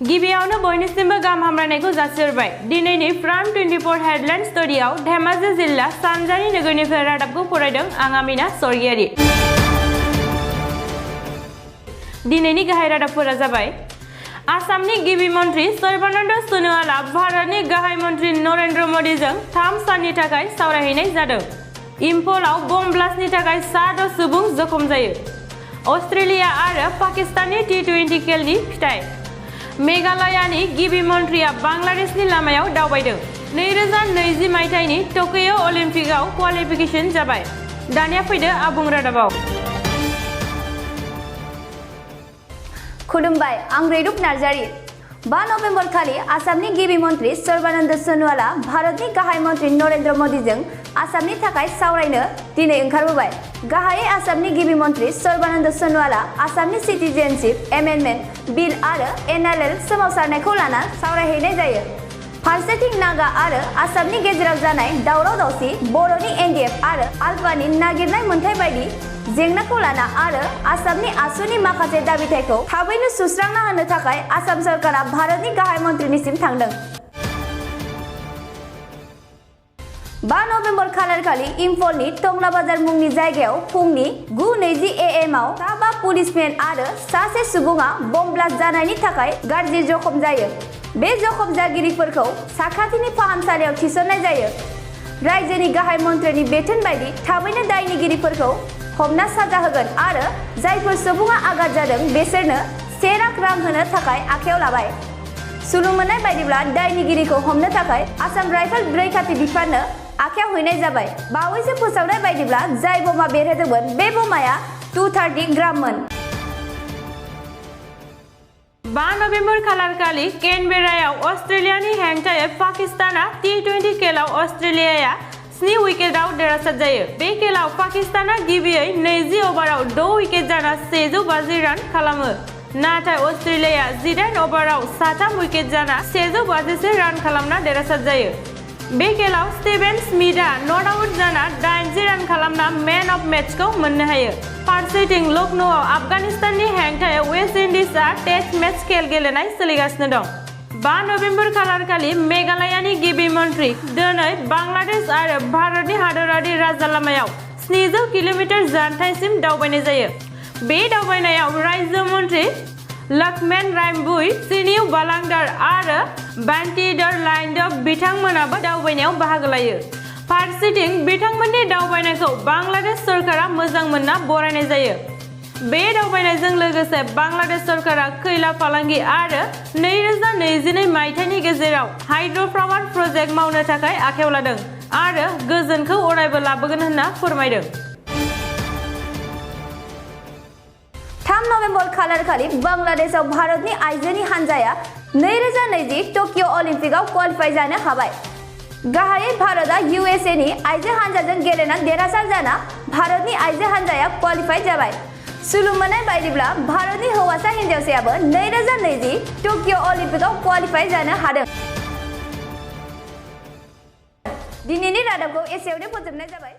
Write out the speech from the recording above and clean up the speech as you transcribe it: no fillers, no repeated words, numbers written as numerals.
गिबियावनो बयनिसिमबो गाहाम हामलायनायखौ जासिहरबाय। दिनैनि फ्राम 24 हेडलाइन स्टोरीआव धेमाजि जिल्ला सानजारि नोगोरनिफ्राय रादाबखौ फरायदों आं आमिना सरगियारि। दिनैनि गाहाय रादाबफोरा जाबाय आसामनि गिबि मन्त्रि सर्बानन्द सोनोवालआ भारतनि गाहाय मन्त्रि नरेन्द्र मोदीजों 3 साननि थाखाय सावरायहैनाय जादों। इम्फलाव बम ब्लास्टनि थाखाय 7 सुबुं जखम जायो। अस्ट्रेलिया आरो पाकिस्ताननि T20 खेलनि फिथाइ। मेघालयानि गिबि मन्त्रिया बांलादेशनि लामायाव दावबायदों। 2020 मायथाइनि टकिअ अलिम्पिकआव क्वालिफिकेशन जाबाय। दानिया फैदो आबुं रादाबाव। खुलुमबाय, आं रैरुप नार्जारी। 5 नभेम्बर खालि आसामनि गिबि मन्त्रि सर्बानन्द सोनोवालआ भारतनि गाहाय मन्त्रि नरेन्द्र मोदीजों आसामनि थाखाय सावरायनो दिनै ओंखारबोबाय। गाहायै आसामनि गिबि मन्त्रि सर्बानन्द सोनोवालआ आसामनि सिटिजेनशिप एमेन्डमेन्ट बिल आरो NRL सोमावसारनायखौ लाना सावरायहैनाय जायो। फारसेथिं नागा आरो आसामनि गेजेराव जानाय दावराव-दावसि, बर'नि NDF आरो आल्फानि नागिरनाय मोन्थाइ बायदि जेंनाखौ लाना आरो आसामनि आसुनि माखासे दाबिथायखौ थाबैनो सुस्रांना होनो थाखाय आसाम सरकारा भारतनि गाहाय मन्थ्रिनिसिम थांदों। 5 नभेम्बर खालारखालि इम्फलनि टंला बाजार मुंनि जायगायाव फुंनि 9:20 AM आव 5 पुलिसमेन आरो सासे सुबुङा बम ब्लास्ट जानायनि थाखाय गाज्रि जखम जायो। बे जखम जागिरिफोरखौ साखाथिनि फाहामसालियाव थिसननाय जायो। रायजोनि गाहाय मन्थ्रिनि बेथोन बायदि थाबैनो दायनिगिरिफोरखौ हमना साजा होगोन आरो जायफोर सुबुङा आघात जादों बेसोरनो 1 लाख रां होनो थाखाय आखायाव लाबाय। सुलुं मोननाय बायदिब्ला दायनिगिरिखौ हमनो थाखाय आसाम राइफल रैखाथि बिफाननो आखायाव हैनाय जाबाय। बावैसो फोसावनाय बायदिब्ला जाय बमा बेरहोदोंमोन बे बमाया 230 ग्राममोन। 5 नभेम्बर खालारखालि केनबेरायाव अस्ट्रेलियानि हेंथायै पाकिस्ताना T20 खेलाव अस्ट्रेलियाया 7 उइकेटआव देरहासार जायो। बे खेलाव पाकिस्ताना गिबियै 20 अभाराव 6 उइकेट जाना 150 रान खालामो। नाथाय अस्ट्रेलियाया 18 अभाराव 3 उइकेट जाना 151 रान खालामना देरहासार जायो। बे खेलाव स्टीवेन स्मिथआ नट आउट जाना 80 रान खालामना मेन अफ मेचखौ मोननो हायो। फारसेथिं लखनौआव आफगानिस्ताननि हेंथायै वेस्ट इन्डिजआ टेस्ट मेच खेल गेलेनाय सोलिगासिनो दं। 5 नभेम्बर खालारखालि मेघालयानि गिबि मन्त्रि दिनै बांलादेश आरो भारतनि हादोरारि राजालामायाव 700 किल'मिटार जानथायसिम दावबायनाय जायो। बे दावबायनायाव रायजो मन्त्रि लक्ष्मण रामबुई, सिनिउ बालांदार आरो बान्टिडर लाइन्डप बिथांमोनाबो दावबायनायाव बाहागो लायो। फारसेथिं बिथांमोननि दावबायनायखौ बांलादेश सरकारा मोजां मोनना बरायनाय जायो। बे दावबायनायजों लोगोसे बांलादेश सरकारा खैला फालांगि आरो 2022 मायथाइनि गेजेराव हाइड्र'पावार प्रजेक्ट मावनो थाखाय आखायाव लादों आरो गोजोनखौ अरायबो लाबोगोन होनना फोरमायदों। 3 नभेम्बर खालारखालि बांलादेशआव भारतनि आइजोनि हानजाया 2020 टकिअ अलिम्पिकआव क्वालिफाइ जानो हाबाय। गाहायै भारतआ USA नि आइजो हानजाजों गेलेना देरहासार जाना भारतनि आइजो हानजाया क्वालिफाइ जाबाय। सुलुं मोननाय बायदिब्ला भारतनि हौवासा हिन्जावसायाबो 2020 टकिअ अलिम्पिकआव क्वालिफाइ जानो हादों। दिनैनि रादाबखौ एसेयावनो फोजोबनाय जाबाय।